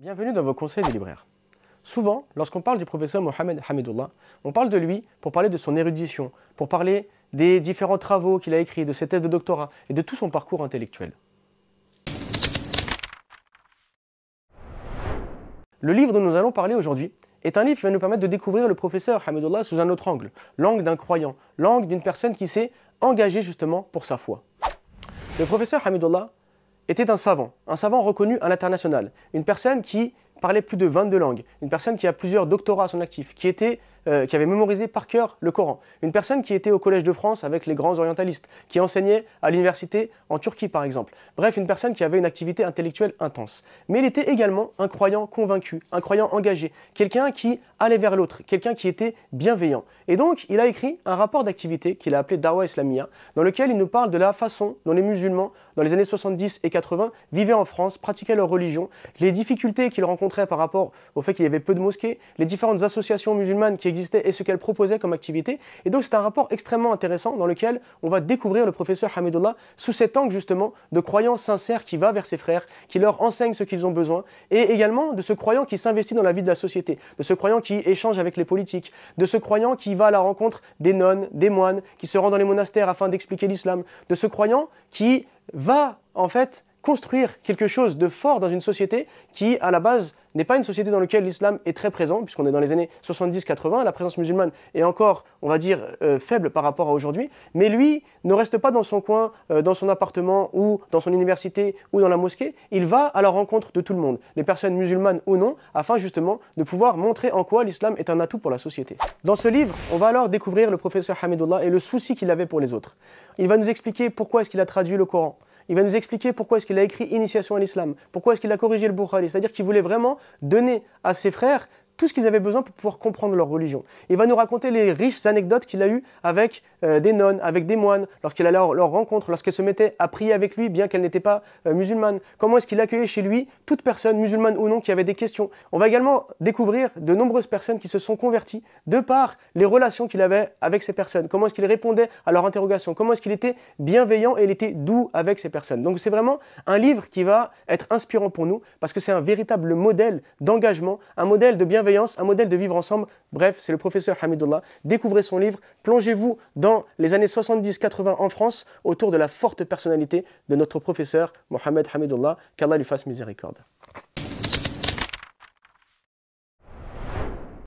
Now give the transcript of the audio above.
Bienvenue dans vos conseils des libraires. Souvent, lorsqu'on parle du professeur Mohamed Hamidullah, on parle de lui pour parler de son érudition, pour parler des différents travaux qu'il a écrits, de ses thèses de doctorat et de tout son parcours intellectuel. Le livre dont nous allons parler aujourd'hui est un livre qui va nous permettre de découvrir le professeur Hamidullah sous un autre angle, l'angle d'un croyant, l'angle d'une personne qui s'est engagée justement pour sa foi. Le professeur Hamidullah était un savant reconnu à l'international, une personne qui parlait plus de 22 langues, une personne qui a plusieurs doctorats à son actif, qui avait mémorisé par cœur le Coran, une personne qui était au Collège de France avec les grands orientalistes, qui enseignait à l'université en Turquie par exemple. Bref, une personne qui avait une activité intellectuelle intense. Mais il était également un croyant convaincu, un croyant engagé, quelqu'un qui allait vers l'autre, quelqu'un qui était bienveillant. Et donc, il a écrit un rapport d'activité qu'il a appelé Dawa Islamiyya, dans lequel il nous parle de la façon dont les musulmans, dans les années 70 et 80, vivaient en France, pratiquaient leur religion, les difficultés qu'ils rencontraient par rapport au fait qu'il y avait peu de mosquées, les différentes associations musulmanes qui existaient et ce qu'elles proposaient comme activité. Et donc c'est un rapport extrêmement intéressant dans lequel on va découvrir le professeur Hamidullah sous cet angle justement de croyant sincère qui va vers ses frères, qui leur enseigne ce qu'ils ont besoin, et également de ce croyant qui s'investit dans la vie de la société, de ce croyant qui échange avec les politiques, de ce croyant qui va à la rencontre des nonnes, des moines, qui se rend dans les monastères afin d'expliquer l'islam, de ce croyant qui va en fait construire quelque chose de fort dans une société qui, à la base, n'est pas une société dans laquelle l'islam est très présent, puisqu'on est dans les années 70-80, la présence musulmane est encore, on va dire, faible par rapport à aujourd'hui, mais lui ne reste pas dans son coin, dans son appartement ou dans son université ou dans la mosquée, il va à la rencontre de tout le monde, les personnes musulmanes ou non, afin justement de pouvoir montrer en quoi l'islam est un atout pour la société. Dans ce livre, on va alors découvrir le professeur Hamidullah et le souci qu'il avait pour les autres. Il va nous expliquer pourquoi est-ce qu'il a traduit le Coran. Il va nous expliquer pourquoi est-ce qu'il a écrit Initiation à l'islam, pourquoi est-ce qu'il a corrigé le Bukhari, c'est-à-dire qu'il voulait vraiment donner à ses frères tout ce qu'ils avaient besoin pour pouvoir comprendre leur religion. Il va nous raconter les riches anecdotes qu'il a eues avec des nonnes, avec des moines, lorsqu'il allait à leur rencontre, lorsqu'elles se mettaient à prier avec lui, bien qu'elles n'étaient pas musulmanes. Comment est-ce qu'il accueillait chez lui toute personne, musulmane ou non, qui avait des questions. On va également découvrir de nombreuses personnes qui se sont converties de par les relations qu'il avait avec ces personnes. Comment est-ce qu'il répondait à leurs interrogations. Comment est-ce qu'il était bienveillant et il était doux avec ces personnes. Donc c'est vraiment un livre qui va être inspirant pour nous parce que c'est un véritable modèle d'engagement, un modèle de bienveillance, un modèle de vivre ensemble. Bref, c'est le professeur Hamidullah. Découvrez son livre, plongez-vous dans les années 70-80 en France autour de la forte personnalité de notre professeur Mohamed Hamidullah. Qu'Allah lui fasse miséricorde.